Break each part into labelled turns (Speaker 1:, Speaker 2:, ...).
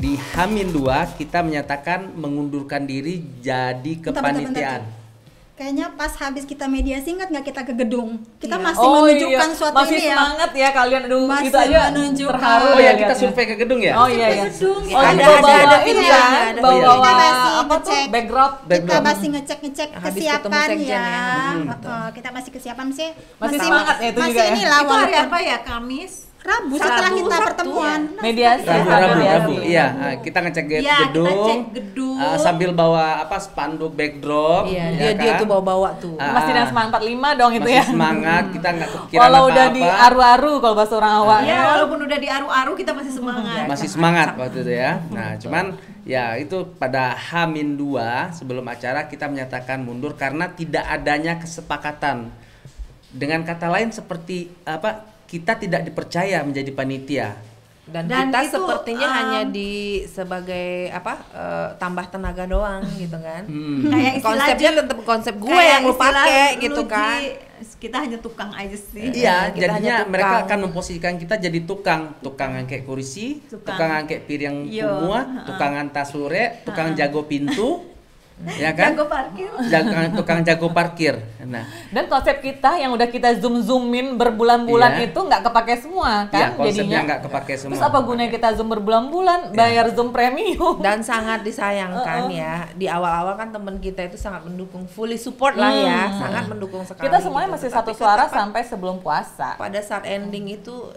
Speaker 1: di H-2 kita menyatakan mengundurkan diri jadi kepanitiaan.
Speaker 2: Kayaknya pas habis kita mediasi, ingat nggak kita ke gedung? Kita
Speaker 3: Iya.
Speaker 2: masih menunjukkan suatu
Speaker 3: masih
Speaker 2: ini ya.
Speaker 3: semangat ya kalian, aduh
Speaker 2: Masih
Speaker 3: itu aja
Speaker 2: menunjukkan.
Speaker 3: terharu.
Speaker 1: Oh ya, kita
Speaker 3: lihatnya.
Speaker 1: survei ke gedung ya?
Speaker 3: Oh iya ya.
Speaker 2: Gedung.
Speaker 3: Oh
Speaker 2: Ada
Speaker 3: bawa
Speaker 2: ini
Speaker 3: ini
Speaker 2: ya.
Speaker 3: kan,
Speaker 2: Kita
Speaker 3: bawa
Speaker 2: masih
Speaker 3: apa tuh
Speaker 2: ngecek.
Speaker 3: backdrop.
Speaker 2: Kita masih ngecek
Speaker 4: Habis ketemu
Speaker 2: kesiapan
Speaker 4: sekjen
Speaker 2: ya.
Speaker 4: ya.
Speaker 2: Kita masih kesiapan
Speaker 3: Masih semangat ya itu
Speaker 2: masih
Speaker 3: juga ya.
Speaker 2: inilah
Speaker 5: Itu hari
Speaker 2: walaupun
Speaker 5: apa ya? Kamis?
Speaker 2: Rabu setelah
Speaker 4: Sabtu,
Speaker 2: kita
Speaker 4: Sabtu,
Speaker 2: pertemuan.
Speaker 3: Mediasi.
Speaker 1: Rabu. Iya, kita ngecek
Speaker 5: Iya,
Speaker 1: gedung.
Speaker 5: kita cek gedung.
Speaker 1: Sambil bawa apa spanduk backdrop.
Speaker 4: Iya,
Speaker 1: ya
Speaker 4: dia
Speaker 1: kan?
Speaker 4: tuh bawa-bawa tuh.
Speaker 3: Masih dengan semangat 45 dong itu
Speaker 1: Masih
Speaker 3: ya.
Speaker 1: semangat, kita nggak kepikiran
Speaker 3: Walau
Speaker 1: apa-apa.
Speaker 3: udah di aru-aru kalau bahasa orang awak.
Speaker 5: Ya, walaupun udah di aru-aru kita masih semangat.
Speaker 1: Masih semangat waktu itu ya. Nah, cuman ya itu pada H-2 sebelum acara kita menyatakan mundur karena tidak adanya kesepakatan. Dengan kata lain seperti apa? Kita tidak dipercaya menjadi panitia.
Speaker 4: Dan
Speaker 5: itu,
Speaker 4: kita sepertinya hanya sebagai tambah tenaga doang gitu kan.
Speaker 5: Kayak istilah
Speaker 4: Konsepnya
Speaker 5: Ji,
Speaker 4: tetap konsep gue
Speaker 5: kayak
Speaker 4: yang lu
Speaker 5: istilah
Speaker 4: pakai
Speaker 5: lu,
Speaker 4: gitu
Speaker 5: Ji,
Speaker 4: kan.
Speaker 5: kita hanya tukang aja sih.
Speaker 1: Iya,
Speaker 4: kita
Speaker 1: jadinya
Speaker 4: hanya
Speaker 1: mereka
Speaker 4: tukang.
Speaker 1: akan memposisikan kita jadi tukang angkat kursi, tukang angkat piring
Speaker 5: Yo,
Speaker 1: kumua, tukang antar sore, tukang jago pintu, ya kan?
Speaker 5: Jago parkir.
Speaker 1: Tukang jago parkir. Nah,
Speaker 3: Dan konsep kita yang udah kita zoomin berbulan-bulan
Speaker 1: Iya.
Speaker 3: itu nggak kepake semua
Speaker 1: ya
Speaker 3: kan
Speaker 1: konsepnya
Speaker 3: jadinya.
Speaker 1: nggak kepake semua.
Speaker 3: Terus apa gunanya kita zoom berbulan-bulan bayar zoom premium?
Speaker 4: Dan sangat disayangkan ya, di awal-awal kan temen kita itu sangat mendukung, fully support lah ya, sangat mendukung sekali.
Speaker 3: Kita semuanya
Speaker 4: gitu.
Speaker 3: masih
Speaker 4: Tetapi
Speaker 3: satu suara
Speaker 4: kan
Speaker 3: sampai sebelum puasa.
Speaker 4: pada saat ending itu,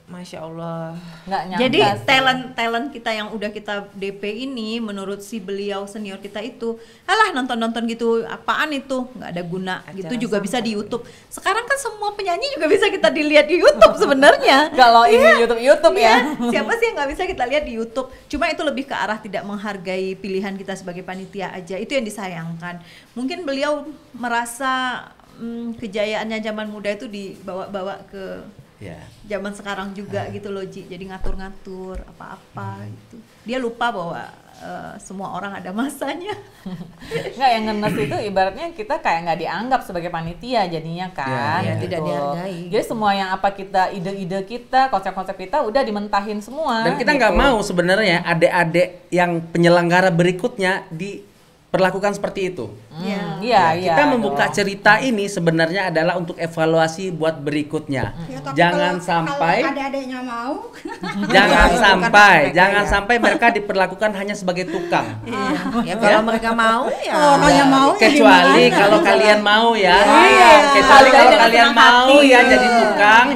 Speaker 4: Masya Allah.
Speaker 3: Nggak nyangka
Speaker 5: Jadi
Speaker 3: sih.
Speaker 5: talent kita yang udah kita DP ini menurut si beliau senior kita itu, alah nonton gitu apaan itu, nggak ada guna. Gitu juga bisa di YouTube. Sekarang kan semua penyanyi juga bisa kita dilihat di YouTube sebenarnya.
Speaker 3: Kalau ini YouTube ya.
Speaker 5: Siapa sih yang nggak bisa kita lihat di YouTube? Cuma itu lebih ke arah tidak menghargai pilihan kita sebagai panitia aja. Itu yang disayangkan. Mungkin beliau merasa kejayaannya zaman muda itu dibawa-bawa ke
Speaker 1: Ya.
Speaker 5: zaman sekarang juga gitu loh Ji. Jadi ngatur-ngatur apa-apa gitu. Dia lupa bahwa semua orang ada masanya.
Speaker 3: Nggak, yang ngenes itu ibaratnya kita kayak nggak dianggap sebagai panitia jadinya kan.
Speaker 1: Ya,
Speaker 4: tidak dihargai.
Speaker 3: Jadi semua yang apa kita, ide-ide kita, konsep-konsep kita udah dimentahin semua.
Speaker 1: Dan kita nggak
Speaker 3: gitu.
Speaker 1: mau sebenarnya adik-adik yang penyelenggara berikutnya diperlakukan seperti itu.
Speaker 3: Iya.
Speaker 1: Kita membuka cerita ini sebenarnya adalah untuk evaluasi buat berikutnya.
Speaker 2: Ya, tapi
Speaker 1: Jangan
Speaker 2: kalau
Speaker 1: sampai
Speaker 2: adik-adiknya mau.
Speaker 1: jangan sampai mereka diperlakukan hanya sebagai tukang.
Speaker 4: Ya kalau mereka mau ya.
Speaker 2: Orangnya mau ya
Speaker 1: Kecuali
Speaker 2: gimana?
Speaker 1: kalau kalian mau ya.
Speaker 3: Iya.
Speaker 1: Kecuali kalau
Speaker 3: Jangan
Speaker 1: kalian
Speaker 3: senang
Speaker 1: mau
Speaker 3: hati.
Speaker 1: ya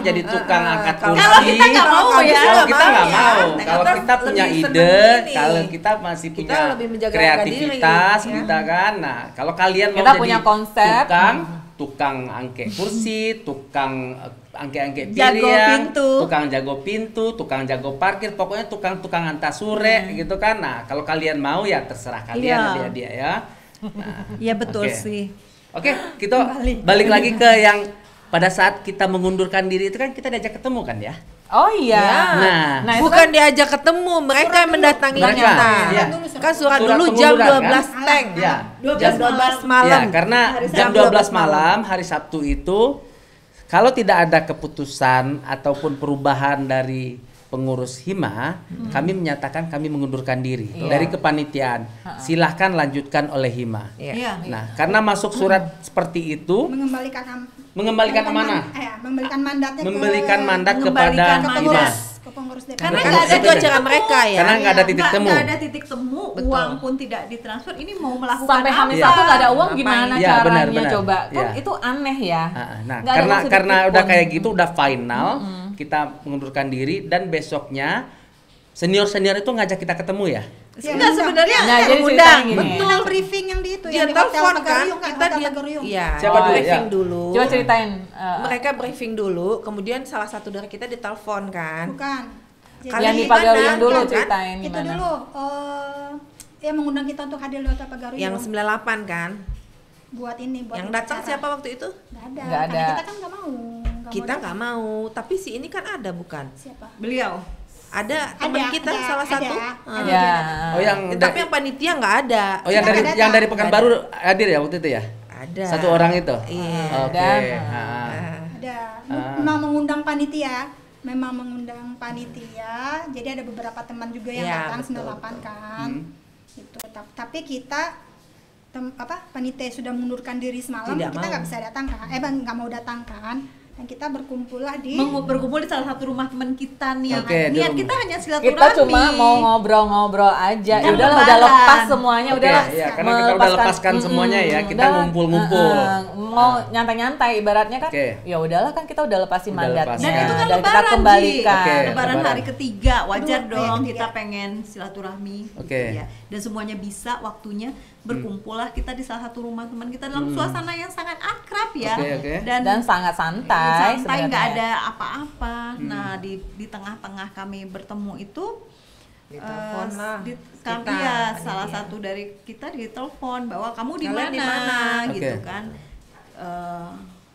Speaker 1: jadi tukang angkat kursi.
Speaker 5: Kalau kita nggak mau ya.
Speaker 1: Kalau kita nggak
Speaker 4: ya.
Speaker 1: mau,
Speaker 4: Nah,
Speaker 1: kalau
Speaker 4: kita
Speaker 1: kita punya
Speaker 4: lebih senang
Speaker 1: ide,
Speaker 4: ini.
Speaker 1: kalau kita masih
Speaker 4: Kita
Speaker 1: punya
Speaker 4: lebih menjaga harga
Speaker 1: kreativitas,
Speaker 4: diri, ya.
Speaker 1: kita kan. Nah, kalau kalian mau
Speaker 3: Kita
Speaker 1: jadi
Speaker 3: punya konsep.
Speaker 1: tukang angke kursi, tukang angke-angke
Speaker 5: Jago
Speaker 1: piring,
Speaker 5: pintu.
Speaker 1: tukang jago parkir, pokoknya tukang antar sore gitu kan. Nah, kalau kalian mau ya terserah
Speaker 5: Iya.
Speaker 1: kalian dia ya. Nah,
Speaker 5: Iya betul
Speaker 1: oke.
Speaker 5: sih.
Speaker 1: Oke, kita balik lagi ke yang pada saat kita mengundurkan diri itu kan kita diajak ketemu kan ya.
Speaker 3: Oh iya.
Speaker 1: Nah,
Speaker 3: itu
Speaker 4: Bukan
Speaker 3: kan
Speaker 4: diajak ketemu, mereka yang mendatangi
Speaker 1: Mereka,
Speaker 4: kita.
Speaker 1: iya.
Speaker 4: Kan surat
Speaker 1: Surat
Speaker 4: dulu jam
Speaker 1: pengunduran,
Speaker 4: 12
Speaker 1: kan?
Speaker 4: tank.
Speaker 1: Ya.
Speaker 4: Jam 12 malam.
Speaker 1: Ya, karena jam 12 malam hari Sabtu itu kalau tidak ada keputusan ataupun perubahan dari pengurus Hima, kami menyatakan kami mengundurkan diri dari kepanitiaan. Silahkan lanjutkan oleh Hima.
Speaker 4: Iya.
Speaker 1: Nah, karena masuk surat seperti itu mengembalikan amanah,
Speaker 2: memberikan mandat
Speaker 1: kepada Hima.
Speaker 2: ke pengurus DPR.
Speaker 5: Karena
Speaker 4: Kan
Speaker 5: nggak ada
Speaker 4: itu acara mereka ya.
Speaker 1: Karena nggak ada titik temu.
Speaker 5: Nggak ada titik temu,
Speaker 4: Betul.
Speaker 5: uang pun tidak ditransfer. Ini mau melakukan
Speaker 3: sampai Hamis
Speaker 1: Iya.
Speaker 3: satu nggak ada uang
Speaker 4: Ngapain?
Speaker 3: gimana
Speaker 1: Iya,
Speaker 3: caranya
Speaker 1: benar.
Speaker 3: coba kan
Speaker 1: Iya.
Speaker 3: itu aneh ya.
Speaker 1: Nah,
Speaker 3: Nggak ada maksud
Speaker 1: karena
Speaker 3: sedikit
Speaker 1: udah
Speaker 3: pun.
Speaker 1: kayak gitu udah final, kita mengundurkan diri dan besoknya senior itu ngajak kita ketemu ya.
Speaker 5: Enggak sebenarnya
Speaker 3: Nah, jadi
Speaker 5: undang.
Speaker 3: ceritanya gini.
Speaker 2: Betul briefing yang di itu
Speaker 4: Dia
Speaker 2: yang di hotel
Speaker 4: telepon kan,
Speaker 2: Pagariung
Speaker 4: kita
Speaker 2: hotel
Speaker 4: dia
Speaker 2: Pagariung.
Speaker 4: iya,
Speaker 1: Siapa dulu,
Speaker 4: briefing
Speaker 1: ya?
Speaker 4: dulu.
Speaker 3: Coba ceritain.
Speaker 4: Mereka briefing dulu, kemudian salah satu dari kita ditelepon kan.
Speaker 2: Bukan.
Speaker 3: Yang di
Speaker 4: Gimana?
Speaker 3: Pagariung dulu
Speaker 4: Kan?
Speaker 3: ceritain
Speaker 2: Itu
Speaker 3: gimana.
Speaker 2: dulu yang mengundang kita untuk hadir di hotel Pagariung.
Speaker 4: Yang 98 kan.
Speaker 2: buat ini buat
Speaker 4: Yang datang
Speaker 2: acara.
Speaker 4: siapa waktu itu?
Speaker 2: Nggak ada.
Speaker 3: Nggak
Speaker 2: Karena
Speaker 3: ada.
Speaker 2: kita kan nggak mau.
Speaker 4: Kita nggak mau, tapi si ini kan ada bukan?
Speaker 2: Siapa?
Speaker 5: Beliau.
Speaker 4: Ada teman kita
Speaker 2: ada,
Speaker 4: salah
Speaker 2: ada.
Speaker 4: satu.
Speaker 2: Ada.
Speaker 3: Ya.
Speaker 1: Oh yang
Speaker 4: Tapi yang panitia nggak ada.
Speaker 1: yang
Speaker 2: Kita
Speaker 1: dari
Speaker 2: nggak
Speaker 1: yang
Speaker 2: datang.
Speaker 1: dari Pekanbaru hadir ya waktu itu ya?
Speaker 4: Ada.
Speaker 1: Satu orang itu.
Speaker 4: Iya.
Speaker 1: Oke.
Speaker 3: Dan,
Speaker 1: Nah.
Speaker 2: Ada.
Speaker 1: Ah.
Speaker 2: Memang mengundang panitia memang mengundang panitia, jadi ada beberapa teman juga yang
Speaker 4: Ya,
Speaker 2: datang
Speaker 4: betul,
Speaker 2: 98
Speaker 4: betul.
Speaker 2: kan. Gitu. Tapi kita panitia sudah mengundurkan diri semalam,
Speaker 4: Tidak
Speaker 2: kita
Speaker 4: mau.
Speaker 2: nggak bisa datang kan? Nggak mau datang kan? Dan kita berkumpul lah di
Speaker 5: berkumpul di salah satu rumah teman kita nih.
Speaker 1: Oke, di
Speaker 5: Niat
Speaker 1: rumah.
Speaker 5: kita hanya silaturahmi.
Speaker 3: Kita cuma mau ngobrol-ngobrol aja.
Speaker 5: Kan
Speaker 3: Udahlah, udah
Speaker 5: lebaran.
Speaker 3: lepas semuanya,
Speaker 1: Oke,
Speaker 3: udahlah.
Speaker 1: ya, karena kita udah lepaskan semuanya ya, kita
Speaker 3: udah,
Speaker 1: ngumpul-ngumpul.
Speaker 3: Mau nyantai-nyantai ibaratnya kan.
Speaker 1: Oke.
Speaker 3: Ya udahlah kan kita udah lepasin
Speaker 1: Udah
Speaker 3: mandatnya.
Speaker 1: lepasin.
Speaker 5: Dan itu kan
Speaker 3: dan kita
Speaker 5: lebaran,
Speaker 3: kembalikan.
Speaker 1: Oke.
Speaker 5: Lebaran
Speaker 1: Lebaran.
Speaker 5: hari ketiga, wajar
Speaker 2: Aduh,
Speaker 5: dong
Speaker 2: hari
Speaker 5: kita
Speaker 2: ketiga.
Speaker 5: pengen silaturahmi.
Speaker 1: Oke.
Speaker 5: Ya. Dan semuanya bisa waktunya berkumpul lah kita di salah satu rumah teman kita dalam suasana yang sangat akrab ya.
Speaker 1: Oke, oke.
Speaker 3: Dan sangat santai
Speaker 5: santai, nggak
Speaker 3: sebenarnya.
Speaker 5: ada apa-apa. Nah di tengah-tengah kami bertemu itu
Speaker 4: Ditelepon lah
Speaker 5: kami
Speaker 4: kita,
Speaker 5: ya
Speaker 4: panitia.
Speaker 5: salah satu dari kita ditelepon bahwa kamu di
Speaker 4: Kalian di
Speaker 5: mana
Speaker 4: mana?
Speaker 5: gitu
Speaker 1: Oke.
Speaker 5: kan.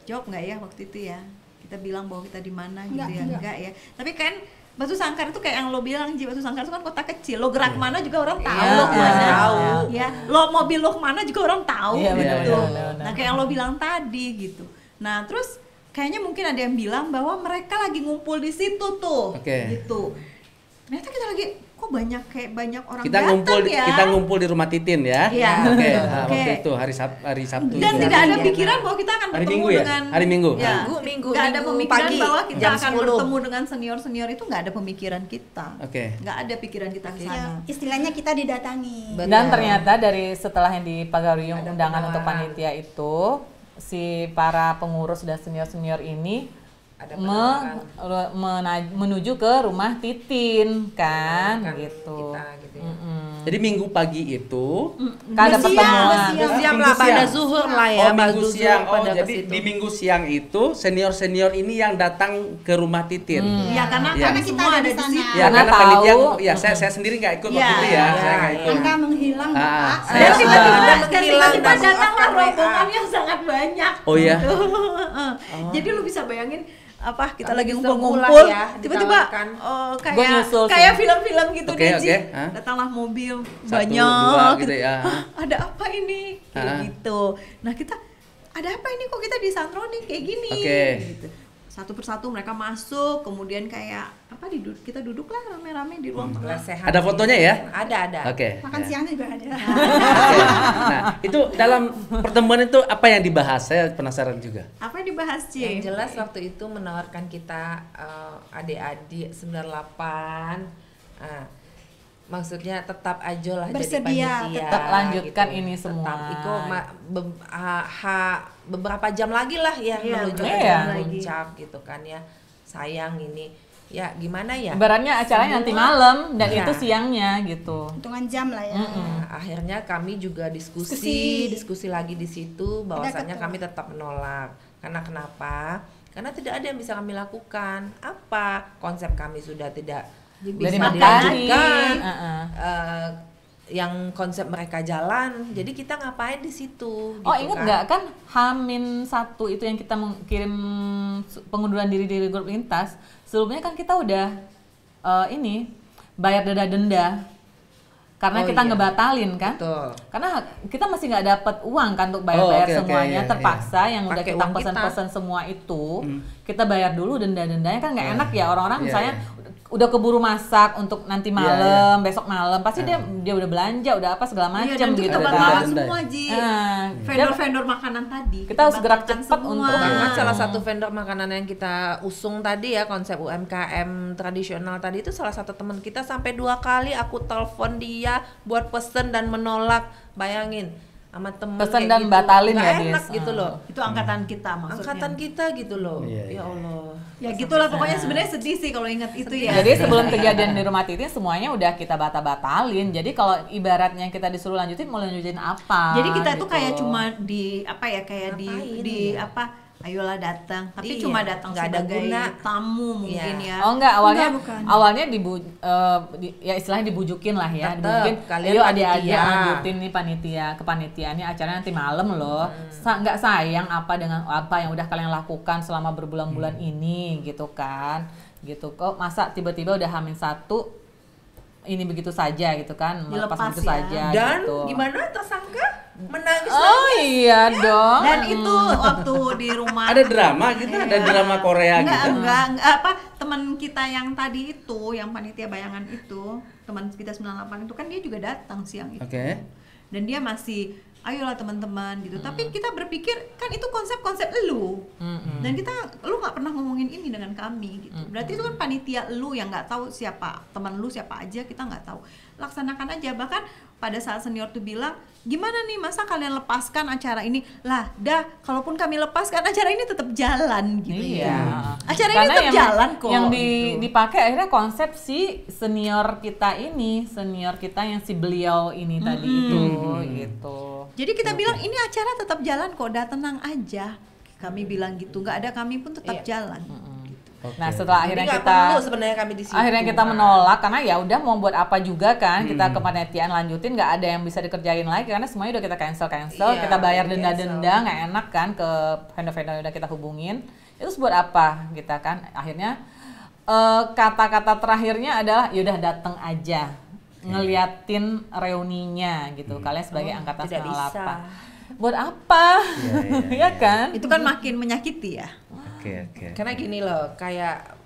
Speaker 5: Jawab nggak ya waktu itu ya, kita bilang bahwa kita di mana gitu ya,
Speaker 2: Enggak.
Speaker 5: enggak ya. Tapi kan Batu Sangkar itu kayak yang lo bilang, Batu Sangkar itu kan kota kecil, lo gerak mana juga orang tahu,
Speaker 3: Iya,
Speaker 5: lo
Speaker 3: iya,
Speaker 5: kemana,
Speaker 4: tahu.
Speaker 5: ya, lo mobil lo kemana juga orang tahu,
Speaker 3: Iya,
Speaker 5: gitu.
Speaker 3: benar-benar.
Speaker 5: Nah kayak yang lo bilang tadi gitu. Nah terus kayaknya mungkin ada yang bilang bahwa mereka lagi ngumpul di situ tuh,
Speaker 1: Oke.
Speaker 5: gitu. Ternyata kita lagi kok banyak orang
Speaker 1: Kita
Speaker 5: datang
Speaker 1: ngumpul
Speaker 5: ya.
Speaker 1: kita ngumpul di rumah Titin ya.
Speaker 5: Iya.
Speaker 1: Oke,
Speaker 5: Oke.
Speaker 1: waktu itu hari Sabtu
Speaker 5: Dan
Speaker 1: itu.
Speaker 5: tidak ada
Speaker 4: Iya,
Speaker 5: pikiran
Speaker 4: nah.
Speaker 5: bahwa kita akan
Speaker 1: Hari
Speaker 5: bertemu
Speaker 1: Minggu ya?
Speaker 5: dengan
Speaker 1: Hari Minggu.
Speaker 5: Ya,
Speaker 4: Minggu,
Speaker 5: nggak ada
Speaker 4: Minggu
Speaker 5: pemikiran
Speaker 4: pagi,
Speaker 5: bahwa kita
Speaker 4: jam
Speaker 5: akan
Speaker 4: 10.
Speaker 5: bertemu dengan senior itu, nggak ada pemikiran kita.
Speaker 1: Oke.
Speaker 5: Nggak ada pikiran kita ke
Speaker 2: ya,
Speaker 5: sana.
Speaker 2: istilahnya kita didatangi.
Speaker 4: Betul.
Speaker 3: Dan ternyata dari setelah yang di Pagaruyung
Speaker 4: Ada
Speaker 3: undangan untuk
Speaker 4: penawaran.
Speaker 3: panitia itu, si para pengurus dan senior-senior ini
Speaker 4: Ada penawaran.
Speaker 3: menuju ke rumah Titin kan
Speaker 4: Menawarkan
Speaker 3: gitu.
Speaker 4: kita gitu ya.
Speaker 1: Jadi Minggu pagi itu
Speaker 3: Kan ada
Speaker 2: Siang,
Speaker 3: pertemuan.
Speaker 2: siang.
Speaker 4: Siang
Speaker 1: Minggu
Speaker 4: lah pada
Speaker 1: siang.
Speaker 4: zuhur lah ya,
Speaker 1: Oh,
Speaker 4: pada
Speaker 1: Minggu
Speaker 4: zuhur
Speaker 1: siang. Oh,
Speaker 4: pada ke
Speaker 1: jadi
Speaker 4: situ.
Speaker 1: di Minggu siang itu senior-senior ini yang datang ke rumah Titin.
Speaker 5: Ya karena
Speaker 1: Ya.
Speaker 5: kami
Speaker 2: Kita
Speaker 5: semua
Speaker 2: ada
Speaker 5: ada
Speaker 2: di
Speaker 5: di
Speaker 2: sana.
Speaker 5: situ.
Speaker 1: Ya,
Speaker 3: Karena
Speaker 1: karena panitia
Speaker 3: tahu.
Speaker 1: ya saya sendiri nggak ikut
Speaker 5: Ya,
Speaker 1: waktu itu ya,
Speaker 4: ya,
Speaker 1: saya nggak
Speaker 4: ya.
Speaker 1: ikut.
Speaker 2: Angka menghilang,
Speaker 1: Ah,
Speaker 2: Bapak.
Speaker 1: saya
Speaker 5: Dan
Speaker 1: sudah-
Speaker 5: tiba-tiba
Speaker 4: menghilang dan
Speaker 5: datanglah
Speaker 4: WA.
Speaker 5: rombongan yang sangat banyak.
Speaker 1: Oh ya.
Speaker 5: Jadi lu bisa bayangin apa kita
Speaker 4: Kami
Speaker 5: lagi
Speaker 4: bisa
Speaker 5: ngumpul-ngumpul,
Speaker 4: mulai ya,
Speaker 5: tiba-tiba
Speaker 4: ditawarkan.
Speaker 3: Gua
Speaker 5: kayak
Speaker 3: nyusul sih.
Speaker 5: kayak film-film gitu
Speaker 1: Oke,
Speaker 5: deh,
Speaker 1: oke.
Speaker 5: Ji.
Speaker 1: Hah?
Speaker 5: Datanglah mobil
Speaker 1: Satu,
Speaker 5: banyak
Speaker 1: dua gitu ya.
Speaker 5: Hah, ada apa ini? Kayak
Speaker 1: Ah.
Speaker 5: gitu. Nah, kita ada apa ini kok kita disantroni kayak gini?
Speaker 1: Oke.
Speaker 5: Gitu. Satu persatu mereka masuk, kemudian kayak apa kita duduklah rame-rame di ruang tengah.
Speaker 4: Lesehan.
Speaker 1: Ada fotonya ya?
Speaker 4: Ada.
Speaker 1: Oke.
Speaker 2: Makan siangnya juga ada.
Speaker 1: Oke. Nah, itu dalam pertemuan itu apa yang dibahas? Saya penasaran juga.
Speaker 5: Apa yang dibahas, Ci?
Speaker 4: Yang jelas waktu itu menawarkan kita adik-adik 98. Maksudnya tetap aja lah
Speaker 2: Bersedia,
Speaker 4: jadi panitia.
Speaker 3: tetap lanjutkan ini semua.
Speaker 4: Tetap itu beberapa jam lagi lah ya
Speaker 5: Iya,
Speaker 4: menuju
Speaker 3: beberapa
Speaker 4: ke
Speaker 3: jam
Speaker 5: lagi.
Speaker 4: puncak gitu kan ya. Sayang ini. Ya gimana ya?
Speaker 3: Ibaratnya acaranya nanti malam dan
Speaker 4: Ya.
Speaker 3: itu siangnya gitu.
Speaker 2: Hitungan jam lah ya.
Speaker 4: Nah, akhirnya kami juga diskusi lagi di situ bahwasanya
Speaker 2: ketua.
Speaker 4: kami tetap menolak. Karena kenapa? Karena tidak ada yang bisa kami lakukan. Apa? Konsep kami sudah tidak bisa
Speaker 3: Dari matahari.
Speaker 4: dilanjutkan.
Speaker 3: Heeh.
Speaker 4: Yang konsep mereka jalan, jadi kita ngapain di situ?
Speaker 3: Oh,
Speaker 4: gitu
Speaker 3: ingat
Speaker 4: kan?
Speaker 3: nggak kan H-1 itu yang kita kirim pengunduran diri dari grup lintas. Sebelumnya kan kita udah ini bayar denda karena
Speaker 4: Oh,
Speaker 3: kita
Speaker 4: iya.
Speaker 3: ngebatalin kan.
Speaker 4: Betul.
Speaker 3: Karena kita masih nggak dapat uang kan untuk bayar-bayar
Speaker 1: Oh, oke,
Speaker 3: semuanya,
Speaker 1: iya,
Speaker 3: terpaksa yang udah
Speaker 4: Pakai
Speaker 3: kita
Speaker 4: uang kita.
Speaker 3: pesan-pesan semua itu kita bayar dulu denda-dendanya kan nggak enak ya orang-orang
Speaker 1: Iya,
Speaker 3: misalnya
Speaker 1: iya.
Speaker 3: udah keburu masak untuk nanti
Speaker 1: Iya,
Speaker 3: malam, besok malam pasti dia udah belanja, udah apa segala
Speaker 5: Iya,
Speaker 3: macam
Speaker 5: dan itu
Speaker 3: gitu
Speaker 1: Ada
Speaker 5: kebakaran
Speaker 3: kan.
Speaker 1: denda.
Speaker 5: semua, Ji.
Speaker 3: Nah,
Speaker 5: Vendor-vendor makanan tadi.
Speaker 3: Kita harus gerak
Speaker 5: batalkan
Speaker 3: cepat untuk-
Speaker 4: Bahkan salah satu vendor makanan yang kita usung tadi ya, konsep UMKM tradisional tadi itu salah satu teman kita sampai 2 kali aku telepon dia buat pesen dan menolak. Bayangin sama temen
Speaker 3: Pesen
Speaker 4: kayak
Speaker 3: dan
Speaker 4: gitu.
Speaker 3: batalin
Speaker 4: Nggak
Speaker 3: ya,
Speaker 4: enak
Speaker 3: Dis.
Speaker 4: gitu loh.
Speaker 5: Itu angkatan kita maksudnya.
Speaker 4: Angkatan kita gitu loh.
Speaker 1: Iya,
Speaker 4: Ya
Speaker 1: iya.
Speaker 4: Allah.
Speaker 5: Ya gitulah pokoknya sebenarnya sedih sih kalau ingat itu ya.
Speaker 3: Jadi sebelum kejadian di rumah Titin semuanya udah kita batalin. Jadi kalau ibaratnya kita disuruh lanjutin, mau lanjutin apa?
Speaker 5: Jadi kita tuh
Speaker 3: gitu.
Speaker 5: kayak cuma di apa ya kayak
Speaker 4: Ngapain
Speaker 5: di
Speaker 4: ya?
Speaker 5: apa ayolah datang tapi
Speaker 4: Iya,
Speaker 5: cuma datang
Speaker 4: nggak ada
Speaker 5: sebagai
Speaker 4: guna.
Speaker 5: tamu mungkin
Speaker 4: Iya.
Speaker 5: ya.
Speaker 3: Oh enggak, awalnya
Speaker 2: Enggak, bukan.
Speaker 3: awalnya ya istilahnya dibujukin lah ya,
Speaker 4: Tetep,
Speaker 3: dibujukin.
Speaker 4: kalian
Speaker 3: Ayo adik-adik
Speaker 4: panitia.
Speaker 3: lanjutin nih panitia, kepanitiaannya acaranya nanti malam loh. Nggak sayang apa dengan apa yang udah kalian lakukan selama berbulan-bulan ini gitu kan. Gitu kok masa tiba-tiba udah H-1 ini begitu saja gitu kan, melepas
Speaker 5: Dilepas
Speaker 3: begitu
Speaker 5: ya.
Speaker 3: saja
Speaker 4: Dan
Speaker 3: gitu.
Speaker 4: gimana tersangka menangis?
Speaker 3: Oh iya dong.
Speaker 5: Dan itu waktu di rumah
Speaker 1: Ada drama gitu, ada drama Korea gitu.
Speaker 5: enggak apa teman kita yang tadi itu, yang panitia bayangan itu, teman kita 98 itu kan dia juga datang siang itu.
Speaker 1: Oke.
Speaker 5: Dan dia masih ayolah teman-teman gitu. Tapi kita berpikir kan itu konsep-konsep lu. Dan lu nggak pernah ngomongin ini dengan kami gitu. Berarti itu kan panitia lu yang nggak tahu siapa teman lu siapa aja, kita nggak tahu. Laksanakan aja. Bahkan pada saat senior tuh bilang, gimana nih masa kalian lepaskan acara ini? Lah, kalaupun kami lepaskan acara ini tetap jalan gitu.
Speaker 3: Iya.
Speaker 5: Acara
Speaker 3: Karena
Speaker 5: ini tetap jalan kok.
Speaker 3: Yang
Speaker 5: gitu.
Speaker 3: dipakai akhirnya konsep si senior kita yang si beliau ini tadi itu gitu.
Speaker 5: Jadi kita bilang ini acara tetap jalan kok, udah tenang aja. Kami bilang gitu, nggak ada kami pun tetap jalan.
Speaker 3: Nah setelah
Speaker 4: Jadi
Speaker 3: akhirnya
Speaker 4: nggak
Speaker 3: kita
Speaker 4: perlu sebenarnya kami di situ.
Speaker 3: akhirnya kita menolak karena ya udah mau buat apa juga kan, kita kepanitiaan lanjutin nggak ada yang bisa dikerjain lagi karena semuanya udah kita cancel,
Speaker 4: Iya,
Speaker 3: kita bayar
Speaker 4: cancel.
Speaker 3: denda nggak enak kan ke vendor-vendor yang udah kita hubungin. Itu buat apa kita kan? Akhirnya kata-kata terakhirnya adalah yaudah datang aja ngeliatin reuninya gitu. Kalian sebagai angkatan
Speaker 4: tidak
Speaker 3: 98
Speaker 4: bisa.
Speaker 3: buat apa?
Speaker 1: Iya,
Speaker 3: ya kan?
Speaker 5: Itu kan makin menyakiti ya.
Speaker 1: Oke.
Speaker 4: Karena gini loh, kayak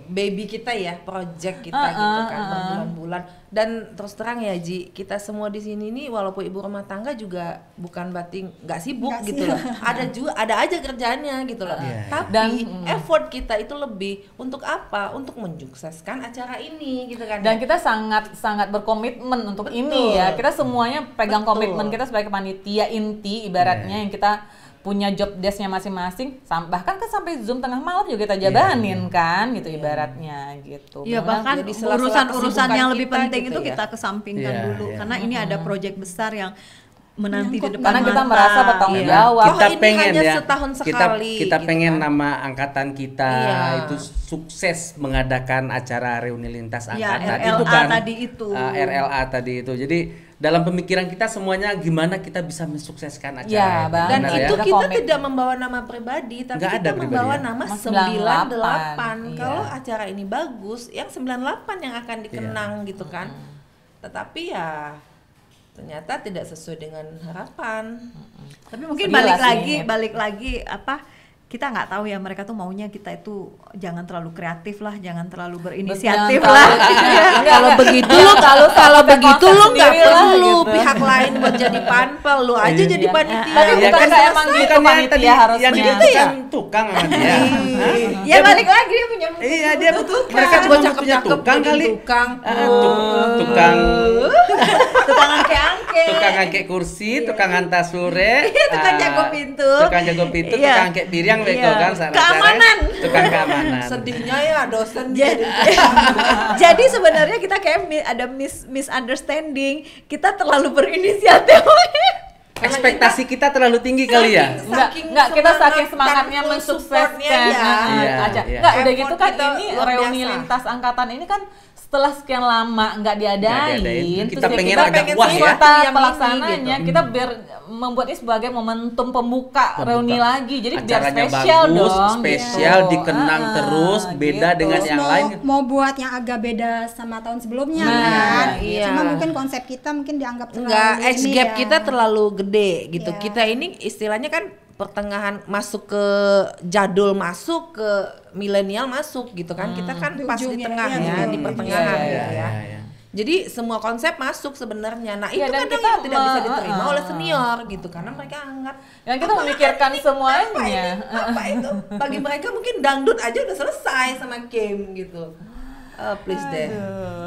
Speaker 4: baby kita ya, project kita gitu kan berbulan-bulan. Dan terus terang ya Ji, kita semua di sini nih walaupun ibu rumah tangga juga bukan berarti nggak sibuk
Speaker 2: Nggak
Speaker 4: gitu loh. Ada aja kerjaannya gitu loh. Tapi effort kita itu lebih untuk apa? Untuk mensukseskan acara ini gitu kan.
Speaker 3: Dan kita sangat berkomitmen untuk ini ya. Kita semuanya pegang komitmen kita sebagai panitia inti ibaratnya yang kita punya job desk-nya masing-masing, bahkan kan sampai Zoom tengah malam juga kita jabanin kan gitu ibaratnya gitu.
Speaker 5: Iya,
Speaker 3: Benar-benar
Speaker 5: bahkan
Speaker 4: jadi sela-sela
Speaker 5: urusan-urusan
Speaker 4: kesibukan
Speaker 5: yang lebih
Speaker 4: kita
Speaker 5: penting
Speaker 4: gitu
Speaker 5: itu
Speaker 4: ya.
Speaker 5: kita kesampingkan
Speaker 1: Iya,
Speaker 5: dulu
Speaker 1: iya.
Speaker 5: karena ini ada proyek besar yang menanti di depan
Speaker 3: Karena kita
Speaker 5: mata.
Speaker 3: merasa bertanggung
Speaker 5: Iya.
Speaker 3: jawab.
Speaker 4: Toh
Speaker 1: Kita
Speaker 4: ini
Speaker 1: pengen
Speaker 4: hanya
Speaker 1: ya,
Speaker 4: setahun
Speaker 1: kita
Speaker 4: sekali,
Speaker 1: kita
Speaker 4: gitu
Speaker 1: pengen
Speaker 4: kan.
Speaker 1: nama angkatan kita
Speaker 4: Iya.
Speaker 1: itu sukses mengadakan acara reuni lintas
Speaker 5: Ya,
Speaker 1: angkatan
Speaker 5: RLA
Speaker 1: itu kan
Speaker 5: tadi itu.
Speaker 1: RLA tadi itu. Jadi dalam pemikiran kita semuanya gimana kita bisa mensukseskan acara
Speaker 3: Ya,
Speaker 1: itu.
Speaker 3: Bang.
Speaker 4: Dan
Speaker 1: Benar
Speaker 4: itu
Speaker 1: ya?
Speaker 4: kita
Speaker 3: Komit.
Speaker 4: tidak membawa nama pribadi, tapi
Speaker 1: Nggak ada
Speaker 4: kita
Speaker 1: pribadi
Speaker 4: membawa
Speaker 1: ya?
Speaker 4: nama
Speaker 3: Mas
Speaker 4: 98.
Speaker 3: 98,
Speaker 4: Kalau
Speaker 3: iya.
Speaker 4: acara ini bagus, yang 98 yang akan dikenang gitu kan. Tetapi ya ternyata tidak sesuai dengan harapan.
Speaker 5: Tapi mungkin
Speaker 3: Sedih
Speaker 5: balik lagi apa? Kita nggak tahu ya mereka tuh maunya kita itu jangan terlalu kreatif lah, jangan terlalu berinisiatif
Speaker 3: Jangan
Speaker 5: lah.
Speaker 3: terlalu-
Speaker 4: Kalau begitu lu kalau begitu lu nggak
Speaker 3: sendiri lah,
Speaker 4: perlu
Speaker 3: gitu.
Speaker 4: pihak lain buat jadi panpel, lu aja jadi panitia.
Speaker 3: Tapi
Speaker 1: Iya,
Speaker 3: bukan
Speaker 1: kan
Speaker 3: emang gitu
Speaker 1: bukannya
Speaker 3: panitia
Speaker 1: tadi
Speaker 3: harusnya.
Speaker 1: yang
Speaker 4: Begitu
Speaker 1: itu
Speaker 4: ya?
Speaker 1: kan tukang sama dia. Hah?
Speaker 5: Ya balik lagi dia punya
Speaker 1: Iya, dia betul.
Speaker 4: Kan
Speaker 1: Mereka cuma punya
Speaker 4: cakep-cakep
Speaker 1: tukang
Speaker 4: jadi
Speaker 1: kali.
Speaker 4: tukang.
Speaker 1: Tukang
Speaker 5: tukang angke-angke.
Speaker 1: tukang angke kursi, tukang hantar sore,
Speaker 5: Tukang jago pintu.
Speaker 1: tukang jago pintu,
Speaker 5: Iya.
Speaker 1: tukang angke piring, beko
Speaker 5: Iya.
Speaker 1: kan, sana-sana.
Speaker 5: Keamanan.
Speaker 1: Tukang keamanan.
Speaker 4: Sedihnya ya dosen
Speaker 5: Jadi, jadi sebenarnya kita kayak ada misunderstanding. Kita terlalu berinisiatif.
Speaker 1: Ekspektasi kita terlalu tinggi kali ya.
Speaker 3: Enggak, kita saking semangatnya
Speaker 4: full
Speaker 3: mensukseskan
Speaker 4: supportnya ya.
Speaker 1: Iya,
Speaker 3: aja.
Speaker 1: iya.
Speaker 3: Enggak, udah
Speaker 4: Effort
Speaker 3: gitu kan
Speaker 4: kita
Speaker 3: ini
Speaker 4: luar
Speaker 3: reuni
Speaker 4: biasa.
Speaker 3: lintas angkatan ini kan setelah sekian lama nggak diadain,
Speaker 1: diadain.
Speaker 3: terus
Speaker 1: Kita
Speaker 3: ya
Speaker 1: pengen
Speaker 3: kita
Speaker 1: agak
Speaker 3: pengen
Speaker 1: puas ya.
Speaker 3: kita
Speaker 4: yang ini
Speaker 3: pelaksananya
Speaker 4: gitu.
Speaker 3: kita biar membuat ini sebagai momentum pembuka reuni lagi, jadi biar
Speaker 1: Acaranya
Speaker 3: spesial
Speaker 1: bagus,
Speaker 3: dong,
Speaker 1: spesial,
Speaker 3: gitu.
Speaker 1: dikenang terus, beda
Speaker 3: gitu.
Speaker 1: dengan
Speaker 2: Terus
Speaker 1: yang
Speaker 2: mau,
Speaker 1: lain.
Speaker 2: mau buat yang agak beda sama tahun sebelumnya
Speaker 3: Nah,
Speaker 2: kan.
Speaker 4: iya.
Speaker 2: Cuma mungkin konsep kita mungkin dianggap terlalu
Speaker 4: Enggak, age
Speaker 2: ini
Speaker 4: gap
Speaker 2: ya.
Speaker 4: kita terlalu gede gitu.
Speaker 2: Iya.
Speaker 4: Kita ini istilahnya kan pertengahan masuk ke jadul, masuk ke milenial masuk gitu kan. Kita kan
Speaker 2: Di
Speaker 4: pas di
Speaker 2: ujungnya,
Speaker 4: tengah
Speaker 2: iya,
Speaker 4: ya,
Speaker 2: betul.
Speaker 4: di pertengahan
Speaker 1: Iya,
Speaker 4: gitu ya.
Speaker 1: iya.
Speaker 4: Jadi semua konsep masuk sebenarnya. Nah,
Speaker 3: Iya,
Speaker 4: itu
Speaker 3: dan
Speaker 4: kadang
Speaker 3: kita
Speaker 4: yang tidak bisa diterima oleh senior gitu karena mereka anggap
Speaker 3: Yang kita memikirkan semuanya.
Speaker 4: apa itu bagi mereka mungkin dangdut aja udah selesai sama game gitu. Please deh.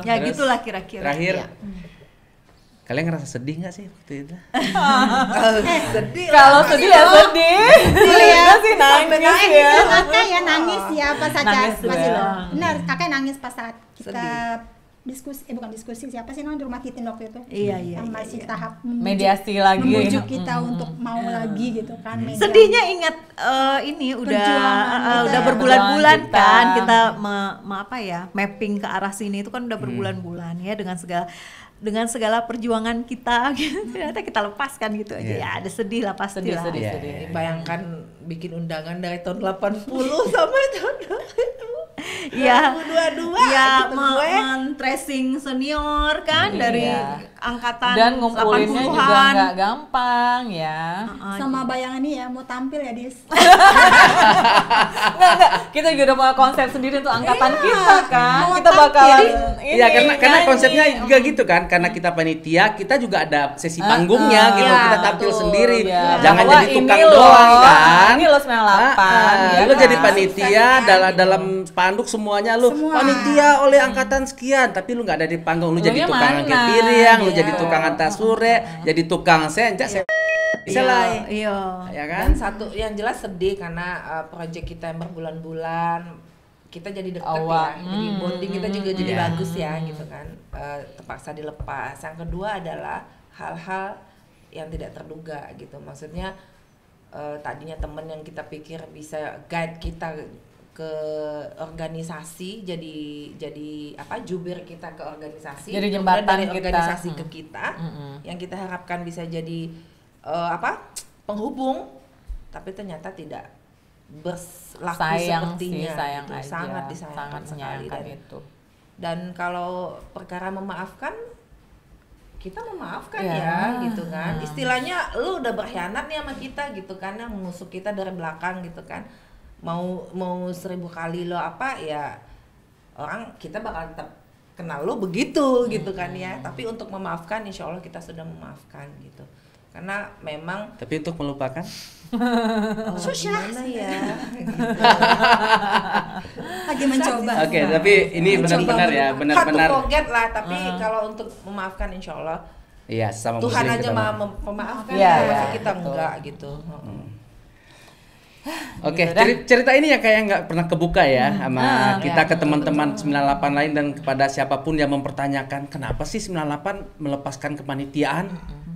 Speaker 5: Ya
Speaker 1: Terus,
Speaker 5: gitulah kira-kira.
Speaker 1: Terakhir,
Speaker 5: Ya.
Speaker 1: kalian ngerasa sedih nggak sih waktu itu?
Speaker 4: Sedih
Speaker 3: Kalau
Speaker 4: lah.
Speaker 3: sedih ya sedih. Kita sih nangis ya.
Speaker 2: Kakak ya nangis ya pas acara
Speaker 3: Nangis
Speaker 2: masih
Speaker 3: ya.
Speaker 2: loh. Benar, kakak nangis pas saat kita
Speaker 4: Sedih.
Speaker 2: diskusi, bukan diskusi, siapa sih namanya di rumah Titin waktu itu?
Speaker 5: Iya, iya,
Speaker 2: Yang
Speaker 5: iya,
Speaker 2: masih
Speaker 5: iya.
Speaker 2: tahap
Speaker 3: Mediasi lagi.
Speaker 2: membujuk kita untuk mau lagi gitu kan. media.
Speaker 5: Sedihnya ingat ini
Speaker 2: Perjuangan kita.
Speaker 5: udah berbulan-bulan
Speaker 3: Perjuangan kita.
Speaker 5: kan kita apa ya mapping ke arah sini itu kan udah berbulan-bulan ya dengan segala perjuangan kita gitu. Ternyata kita lepaskan gitu aja.
Speaker 1: Iya.
Speaker 5: Ya ada sedih lah pasti lah.
Speaker 3: Sedih,
Speaker 1: Iya,
Speaker 3: sedih.
Speaker 1: iya.
Speaker 4: Bayangkan bikin undangan dari tahun 80 sampai tahun
Speaker 5: Iya.
Speaker 4: 2022
Speaker 5: Iya,
Speaker 4: gitu gue.
Speaker 5: tracing senior kan dari angkatan
Speaker 3: Dan ngumpulinnya juga
Speaker 5: 80-an.
Speaker 3: nggak gampang ya.
Speaker 2: Sama bayangan nih ya, mau tampil ya Dis.
Speaker 3: Enggak, kita juga udah punya konsep sendiri untuk angkatan kita kan.
Speaker 2: Mau
Speaker 3: Kita
Speaker 2: tampil.
Speaker 3: bakalan ini
Speaker 1: Iya, karena
Speaker 3: nyanyi.
Speaker 1: konsepnya juga gitu kan, karena kita panitia, kita juga ada sesi panggungnya gitu,
Speaker 5: iya,
Speaker 1: kita tampil
Speaker 4: betul.
Speaker 1: sendiri.
Speaker 3: Iya.
Speaker 1: Jangan
Speaker 3: Bahwa
Speaker 1: jadi tukang
Speaker 3: ini loh,
Speaker 1: doang kan.
Speaker 3: ini loh 98, ya
Speaker 1: lu
Speaker 3: kan?
Speaker 1: jadi panitia dalam spanduk semuanya lu
Speaker 2: Semua.
Speaker 1: panitia oleh angkatan sekian, tapi lu nggak ada di panggung, lu jadi
Speaker 3: Lunya
Speaker 1: tukang
Speaker 3: mana?
Speaker 1: angkat piring, lu
Speaker 3: Iya.
Speaker 1: jadi tukang antar sore, jadi tukang senja, selai.
Speaker 5: Iya.
Speaker 1: Ya
Speaker 4: Dan
Speaker 1: kan?
Speaker 4: satu yang jelas sedih karena proyek kita yang berbulan-bulan kita jadi deket
Speaker 3: Awal.
Speaker 4: ya, jadi bonding kita juga jadi
Speaker 1: Iya.
Speaker 4: bagus ya gitu kan. Terpaksa dilepas. Yang kedua adalah hal-hal yang tidak terduga gitu. Maksudnya tadinya temen yang kita pikir bisa guide kita ke organisasi, jadi apa, jubir kita ke organisasi,
Speaker 3: Jadi
Speaker 4: kemudian
Speaker 3: jembatan
Speaker 4: dari
Speaker 3: kita.
Speaker 4: organisasi ke kita, yang kita harapkan bisa jadi apa, penghubung, tapi ternyata tidak berlaku
Speaker 3: Sayang
Speaker 4: sepertinya
Speaker 3: sih, sayang
Speaker 4: gitu.
Speaker 3: aja.
Speaker 4: Sangat disayangkan
Speaker 3: Sangat
Speaker 4: sekali.
Speaker 3: menyayangkan itu.
Speaker 4: Dan kalau perkara memaafkan, kita memaafkan
Speaker 3: Ya.
Speaker 4: ya gitu kan. Istilahnya lu udah berkhianat nih sama kita gitu kan, yang menusuk kita dari belakang gitu kan. Mau 1000 kali lo apa ya, orang kita bakal tetap kenal lo begitu gitu kan ya. Tapi untuk memaafkan, insya Allah kita sudah memaafkan gitu. Karena memang
Speaker 1: Tapi untuk melupakan,
Speaker 2: Susah.
Speaker 4: gimana ya
Speaker 2: Lagi mencoba.
Speaker 1: oke, tapi ini benar-benar ya,
Speaker 4: hard
Speaker 1: benar-benar.
Speaker 4: to forget lah. Tapi kalau untuk memaafkan, insya Allah
Speaker 1: Iya, sama
Speaker 4: Tuhan
Speaker 1: muslim
Speaker 4: aja
Speaker 1: kita mau.
Speaker 4: memaafkan
Speaker 3: Iya,
Speaker 4: ya,
Speaker 3: iya,
Speaker 4: masa kita
Speaker 3: betul.
Speaker 4: enggak gitu.
Speaker 1: Oke,
Speaker 3: Gitu dah.
Speaker 1: cerita ini ya kayak nggak pernah kebuka ya sama kita
Speaker 3: ya,
Speaker 1: ke teman-teman 98 lain dan kepada siapapun yang mempertanyakan kenapa sih 98 melepaskan kepanitiaan,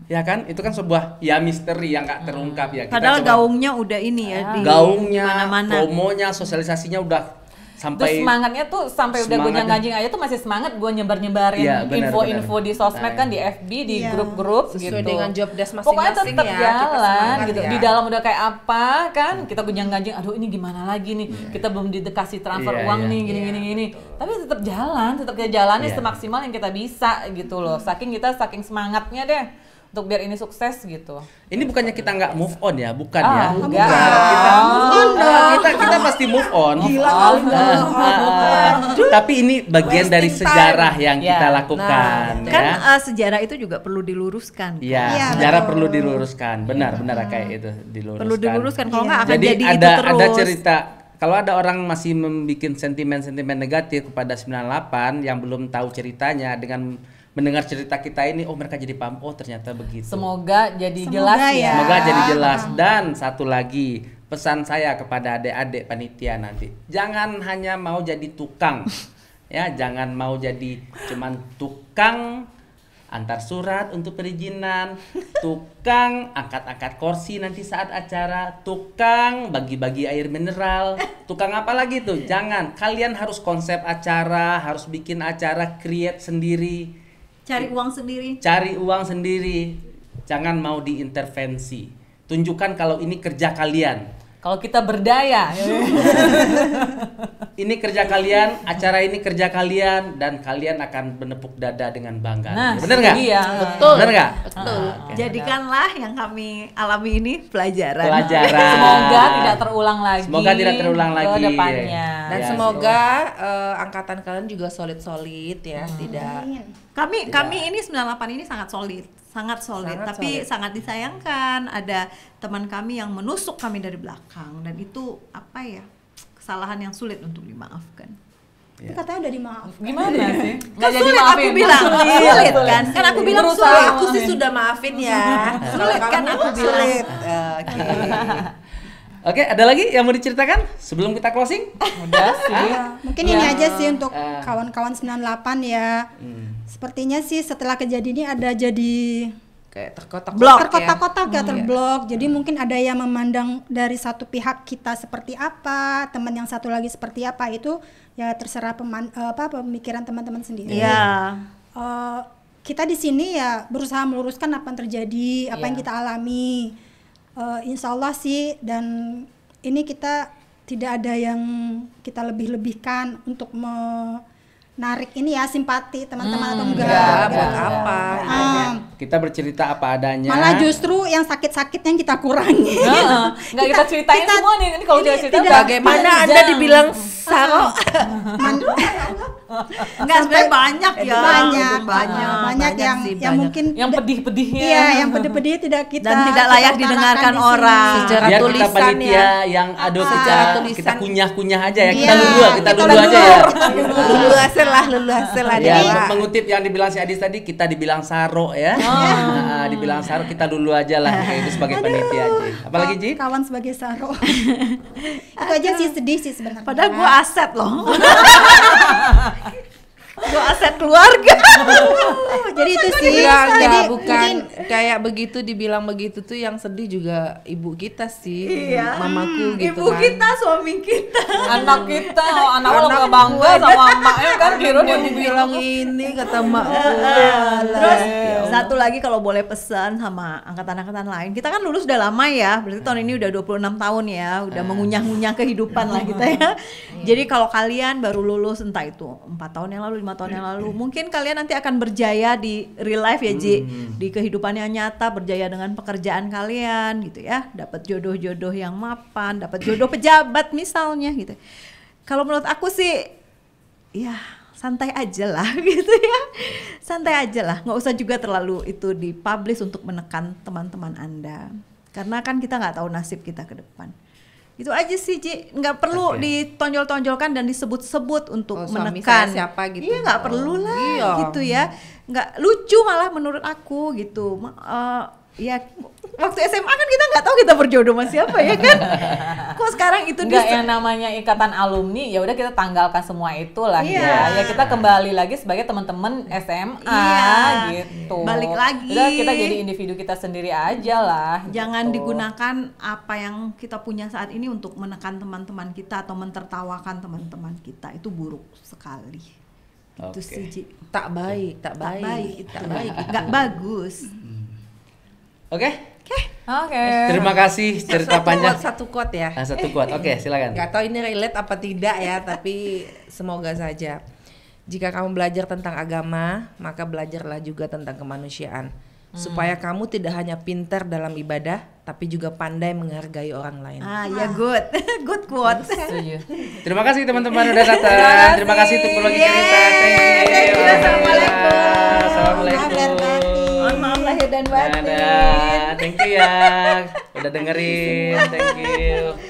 Speaker 1: ya kan? Itu kan sebuah ya misteri yang nggak terungkap ya. Kita
Speaker 5: Padahal
Speaker 1: coba-
Speaker 5: gaungnya udah ini ya di
Speaker 1: gaungnya,
Speaker 5: mana-mana.
Speaker 1: promonya, sosialisasinya udah
Speaker 3: Terus
Speaker 1: sampai
Speaker 3: semangatnya tuh sampai udah
Speaker 1: Semangatnya.
Speaker 3: gonjang-ganjing aja tuh masih semangat gue nyebar-nyebarin
Speaker 1: Iya, benar,
Speaker 3: info-info
Speaker 1: benar.
Speaker 3: di sosmed kan, di
Speaker 1: Nah,
Speaker 3: FB, di
Speaker 2: Iya.
Speaker 3: grup-grup
Speaker 4: Sesuai
Speaker 3: gitu.
Speaker 4: dengan job desk
Speaker 3: Pokoknya
Speaker 4: masing-masing
Speaker 3: tetap
Speaker 4: ya, kita
Speaker 3: jalan
Speaker 4: semangat
Speaker 3: gitu.
Speaker 4: ya.
Speaker 3: Di dalam udah kayak apa kan, kita gonjang-ganjing, aduh ini gimana lagi nih, kita belum dikasih transfer
Speaker 1: Iya,
Speaker 3: uang
Speaker 1: iya.
Speaker 3: nih, gini-gini. Tapi tetap jalan, tetap kita jalanin
Speaker 1: Iya.
Speaker 3: semaksimal yang kita bisa gitu loh. Saking semangatnya deh untuk biar ini sukses gitu.
Speaker 1: ini bukannya kita nggak move on ya, bukan
Speaker 3: Ah,
Speaker 1: ya?
Speaker 3: enggak.
Speaker 1: Kita
Speaker 3: Move on
Speaker 1: kita pasti move on.
Speaker 3: Gila
Speaker 1: Tapi ini bagian dari
Speaker 4: Wasting
Speaker 1: sejarah
Speaker 4: time.
Speaker 1: yang
Speaker 3: Ya.
Speaker 1: kita lakukan
Speaker 5: Kan
Speaker 1: ya.
Speaker 5: sejarah itu juga perlu diluruskan.
Speaker 1: Iya,
Speaker 2: Iya,
Speaker 1: sejarah
Speaker 2: betul.
Speaker 1: perlu diluruskan. Benar kayak itu diluruskan.
Speaker 5: Perlu diluruskan kalau nggak akan
Speaker 1: Jadi
Speaker 5: jadi itu
Speaker 1: ada
Speaker 5: terus.
Speaker 1: cerita, kalau ada orang masih membuat sentimen-sentimen negatif kepada 98 yang belum tahu ceritanya, dengan mendengar cerita kita ini, oh mereka jadi paham, oh ternyata begitu.
Speaker 3: Semoga jadi
Speaker 2: Semoga
Speaker 3: jelas
Speaker 2: ya.
Speaker 3: ya.
Speaker 1: Semoga jadi jelas. Dan satu lagi pesan saya kepada adik-adik panitia nanti, jangan hanya mau jadi tukang, ya, jangan mau jadi cuman tukang antar surat untuk perizinan, tukang angkat-angkat kursi nanti saat acara, tukang bagi-bagi air mineral, tukang apa lagi tuh? Jangan, kalian harus konsep acara, harus bikin acara, create sendiri.
Speaker 5: Cari uang sendiri.
Speaker 1: Cari uang sendiri, jangan mau diintervensi. Tunjukkan kalau ini kerja kalian.
Speaker 3: Kalau kita berdaya.
Speaker 1: Ini kerja kalian, acara ini kerja kalian, dan kalian akan menepuk dada dengan bangga.
Speaker 3: Nah,
Speaker 1: Bener nggak?
Speaker 3: iya.
Speaker 4: Betul.
Speaker 1: Bener nggak?
Speaker 4: Betul.
Speaker 1: Oke.
Speaker 5: Jadikanlah yang kami alami ini pelajaran.
Speaker 1: Pelajaran.
Speaker 3: Semoga tidak terulang lagi.
Speaker 1: Semoga tidak terulang lagi.
Speaker 3: Ke depannya.
Speaker 4: Dan
Speaker 1: Ya,
Speaker 4: semoga angkatan kalian juga solid-solid ya, tidak
Speaker 5: Kami ini 98 ini sangat solid,
Speaker 4: Sangat
Speaker 5: tapi
Speaker 4: solid.
Speaker 5: sangat disayangkan ada teman kami yang menusuk kami dari belakang, dan itu apa ya, kesalahan yang sulit untuk dimaafkan.
Speaker 2: Tapi katanya udah dimaafkan.
Speaker 3: Gimana sih?
Speaker 5: Kan sulit aku bilang, sulit kan? Kan aku bilang
Speaker 3: Berusaha.
Speaker 5: sulit.
Speaker 4: aku sih sudah maafin ya.
Speaker 5: Sulit kan aku bilang.
Speaker 4: Sulit. Oke.
Speaker 1: Oke, ada lagi yang mau diceritakan sebelum kita closing?
Speaker 3: Udah sih.
Speaker 2: Mungkin
Speaker 3: Ya.
Speaker 2: ini aja sih untuk
Speaker 1: Ah.
Speaker 2: kawan-kawan 98 ya. Sepertinya sih setelah kejadian ini ada jadi
Speaker 4: Kayak terkotak-kotak
Speaker 5: Blok.
Speaker 2: terkotak-kotak ya, terblok. Jadi mungkin ada yang memandang dari satu pihak kita seperti apa, teman yang satu lagi seperti apa, itu ya terserah pemikiran teman-teman sendiri.
Speaker 5: Iya.
Speaker 2: Kita di sini ya berusaha meluruskan apa yang terjadi, apa yang
Speaker 3: Iya.
Speaker 2: kita alami. Insya Allah sih, dan ini kita tidak ada yang kita lebih-lebihkan untuk menarik ini ya simpati teman-teman atau enggak.
Speaker 4: Enggak,
Speaker 2: gitu.
Speaker 4: buat apa?
Speaker 1: Kita bercerita apa adanya.
Speaker 2: Malah justru yang sakit-sakit yang kita kurangi.
Speaker 3: Nggak kita ceritain semua nih. Ini kalau dia cerita
Speaker 2: tidak-
Speaker 4: Bagaimana Anda dibilang Saro?
Speaker 5: Enggak, sebenarnya banyak ya.
Speaker 2: banyak
Speaker 4: banyak
Speaker 2: yang
Speaker 4: sih,
Speaker 2: yang
Speaker 4: banyak.
Speaker 2: mungkin
Speaker 3: yang pedih-pedihnya.
Speaker 2: iya yang pedih-pedih tidak kita
Speaker 5: Dan tidak layak
Speaker 2: kita
Speaker 5: didengarkan
Speaker 2: utarakan di sini.
Speaker 5: orang.
Speaker 4: Secara
Speaker 1: Biar kita
Speaker 4: tulisan
Speaker 1: panitia
Speaker 4: ya.
Speaker 1: yang aduh
Speaker 4: Secara
Speaker 1: kita
Speaker 4: tulisan.
Speaker 1: kunyah-kunyah aja ya.
Speaker 2: Iya,
Speaker 1: Kita lulu
Speaker 2: kita
Speaker 1: aja ya.
Speaker 4: Lulu hasil lah
Speaker 1: Ya,
Speaker 4: Dewa.
Speaker 1: untuk mengutip yang dibilang si Adis tadi, kita dibilang Saro ya. Nah, dibilang Saro, kita dulu aja lah itu sebagai panitia aja. Apalagi Ji?
Speaker 2: kawan sebagai Saro. Itu aja sih, sedih sih sebenarnya.
Speaker 5: Padahal gue aset loh. Gue aset keluarga.
Speaker 2: Jadi itu sih.
Speaker 4: Enggak,
Speaker 2: Jadi
Speaker 4: bukan
Speaker 2: mungkin
Speaker 4: kayak begitu dibilang begitu tuh yang sedih juga ibu kita sih,
Speaker 5: Iya.
Speaker 4: mamaku gitu
Speaker 5: Ibu
Speaker 4: kan.
Speaker 5: kita, suami kita.
Speaker 3: Anak kita, anak lo
Speaker 4: Anak
Speaker 3: nggak bangga
Speaker 4: gua.
Speaker 3: sama emaknya kan, kira dia
Speaker 4: dibilang ini kata makku.
Speaker 5: Terus satu lagi kalau boleh pesan sama angkatan-angkatan lain, kita kan lulus udah lama ya, berarti tahun ini udah 26 tahun ya, udah mengunyah-ngunyah kehidupan lah kita ya. Jadi kalau kalian baru lulus entah itu 4 tahun yang lalu, 5 tahun yang lalu, mungkin kalian nanti akan berjaya di real life ya Ji, di kehidupan yang nyata, berjaya dengan pekerjaan kalian gitu ya, dapat jodoh-jodoh yang mapan, dapat jodoh pejabat misalnya gitu. Kalau menurut aku sih ya santai aja lah gitu ya, santai aja lah, nggak usah juga terlalu itu dipublish untuk menekan teman-teman Anda, karena kan kita nggak tahu nasib kita ke depan. Itu aja sih Ji, nggak perlu ditonjol-tonjolkan dan disebut-sebut untuk
Speaker 4: suami
Speaker 5: menekan.
Speaker 4: saya siapa gitu.
Speaker 5: Iya nggak perlu lah
Speaker 4: Iya.
Speaker 5: gitu ya, nggak lucu malah menurut aku gitu. Ya waktu SMA kan kita nggak tahu kita berjodoh sama siapa ya kan. Kok sekarang itu
Speaker 3: Enggak, yang namanya ikatan alumni ya udah kita tanggalkan semua itulah
Speaker 5: Iya.
Speaker 3: ya. Ya kita kembali lagi sebagai teman-teman SMA
Speaker 5: Iya.
Speaker 3: gitu.
Speaker 5: Balik lagi.
Speaker 3: Udah kita jadi individu kita sendiri aja lah.
Speaker 5: Jangan
Speaker 3: gitu.
Speaker 5: digunakan apa yang kita punya saat ini untuk menekan teman-teman kita atau mentertawakan teman-teman kita, itu buruk sekali. Itu
Speaker 1: Oke.
Speaker 5: sih Ji.
Speaker 4: Tak baik, tak
Speaker 5: Tak
Speaker 4: baik,
Speaker 5: baik itu.
Speaker 4: tak baik.
Speaker 5: Nggak bagus.
Speaker 1: Oke.
Speaker 3: Oke.
Speaker 1: Terima kasih cerita panjang.
Speaker 4: Satu quote ya.
Speaker 1: Satu kuat. Oke, silakan.
Speaker 4: Gak tahu ini relate apa tidak ya, tapi semoga saja. Jika kamu belajar tentang agama, maka belajarlah juga tentang kemanusiaan. Supaya kamu tidak hanya pintar dalam ibadah, tapi juga pandai menghargai orang lain.
Speaker 5: Ya good. Good quote.
Speaker 3: Setuju.
Speaker 1: Terima kasih teman-teman udah datang. Terima kasih untuk berbagi cerita. Thank you.
Speaker 5: Assalamualaikum.
Speaker 1: Assalamualaikum.
Speaker 5: Mohon maaf lahir dan batin.
Speaker 1: Dadah. Thank you ya. Udah dengerin. Thank you.